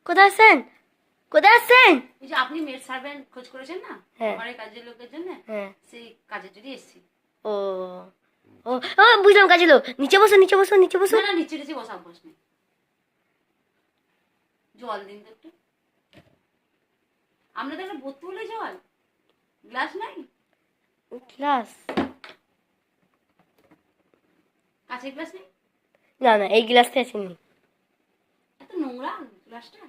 কোথায় আছেন? কোথায় আছেন? এই যে আপনি মেড সার্ভেন্ট খোঁজ করেছেন না ঘরের কাজের লোকের জন্য, সেই কাজের জন্য এসেছি। ও ও ও বুঝলাম, কাজে লোক। নিচে বসো, নিচে বসো, নিচে বসো। না না, নিচে নিচে বসা অভ্যাস নেই। জল দিন তো একটু। আপনাদের একটা বোতলে জল, গ্লাস নাই? গ্লাস? কাঁচের গ্লাস নেই? না না, এই গ্লাসটা আছে নি। এত নোংরা গ্লাসটা।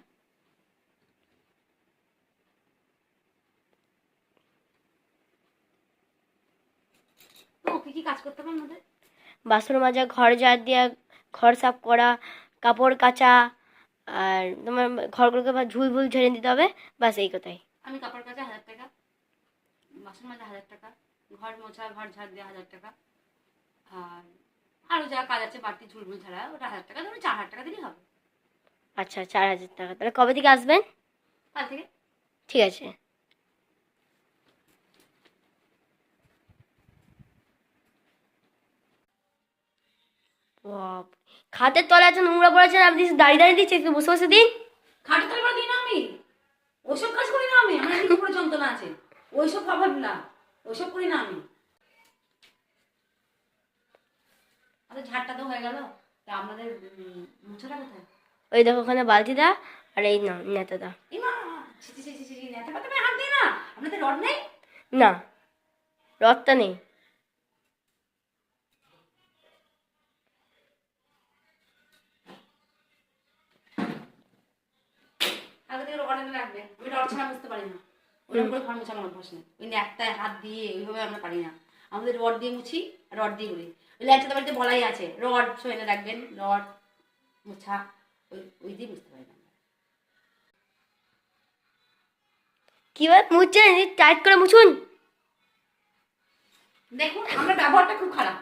তো কি কি কাজ করতে হবে আমাদের? বাসন মাজা, ঘর ঝাড় দেওয়া, ঘর সাফ করা, কাপড় কাচা, আর তোমার ঘরগুলোকে ঝুল ভুল ঝেড়ে দিতে হবে। বাস এই কথাই। আমি কাপড় কাচা 1000 টাকা, বাসন মাজা 1000 টাকা, ঘর মোছা ঘর ঝাড় দেওয়া 1000 টাকা, আর আরো যা কাজ আছে বাড়তি ঝুলঝুল ছাড়া ওটা 1000 টাকা, ধরুন 4000 টাকা দিলেই হবে। আচ্ছা, 4000 টাকা। তাহলে কবে থেকে আসবেন? কাল থেকে। ঠিক আছে। বাপ, খাটের তলায় এত নোংরা পড়েছে, আপনি দাঁড়িয়ে দাঁড়িয়ে দিচ্ছে, একটু বসে বসে দিন। খাটের তলে দিই না আমি, ওইসব কাজ করি না আমি। আমার একটু উপরে যন্ত্রণা আছে, ওইসব ভাবব না, ওইসব করি না আমি। আচ্ছা, ঝাড়টা তো হয়ে গেল, তা আপনাদের মুছাটা কোথায়? ওই দেখো, ওখানে বালতিটা আর এই না নেতাটা। এই মা, ছি ছি ছি ছি ছি, নেতা পাতা হাত দিই না। আপনাদের রড নেই? না, রথটা নেই। আগে থেকে রড এনে রাখবেন, আমি রড ছাড়া বুঝতে পারি না। ওরকম করে ঘর মোছানোর অভ্যাস নেই। ওই নেকটায় হাত দিয়ে ওইভাবে আমরা পারি না। আমাদের রড দিয়ে মুছি, রড দিয়ে করি। ওই ল্যাংচাতে বাড়িতে বলাই আছে রড এনে রাখবেন, রড মোছা, ওই ওই দিয়ে বুঝতে পারি না। কিভাবে মুছছেন? টাইট করে মুছুন। দেখুন, আমরা ব্যবহারটা খুব খারাপ।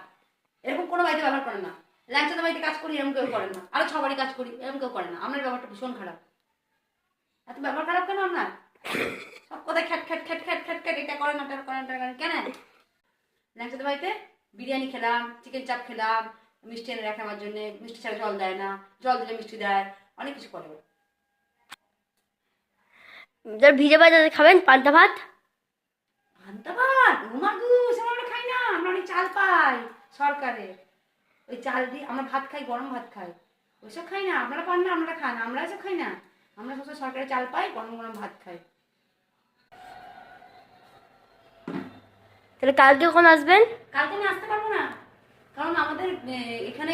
এরকম কোনো বাড়িতে ব্যবহার করে না। ল্যাংচাতে বাড়িতে কাজ করি, এরকম কেউ করে না। আরো 6 বাড়ি কাজ করি, এরকম কেউ করে না। আপনার ব্যবহারটা ভীষণ খারাপ। এত ব্যবহার খারাপ কেন আপনার? সব কথায় খ্যাট খ্যাট খ্যাট খ্যাট খ্যাট খ্যাট, এটা করেন ওটা করেন ওটা করেন কেন? ল্যাংচাতে বাড়িতে বিরিয়ানি খেলাম, চিকেন চাপ খেলাম, মিষ্টি এনে রাখে আমার জন্য, মিষ্টি ছাড়া জল দেয় না, জল দিলে মিষ্টি দেয়, অনেক কিছু করে। ভিজে ভাত খাবেন, পান্তা ভাত। পান্তা ভাত ঘুমাগু, সব আমরা খাই না। আমরা অনেক চাল পাই সরকারের, ওই চাল দিয়ে আমরা ভাত খাই, গরম ভাত খাই। ওইসব খাই না। আপনারা পান না, আমরা খান, আমরা এসব খাই না। আমরা সবসময় সরকারের চাল পাই, গরম গরম ভাত খাই। তাহলে কালকে কখন আসবেন? কালকে আমি আসতে পারবো না, কারণ আমাদের এখানে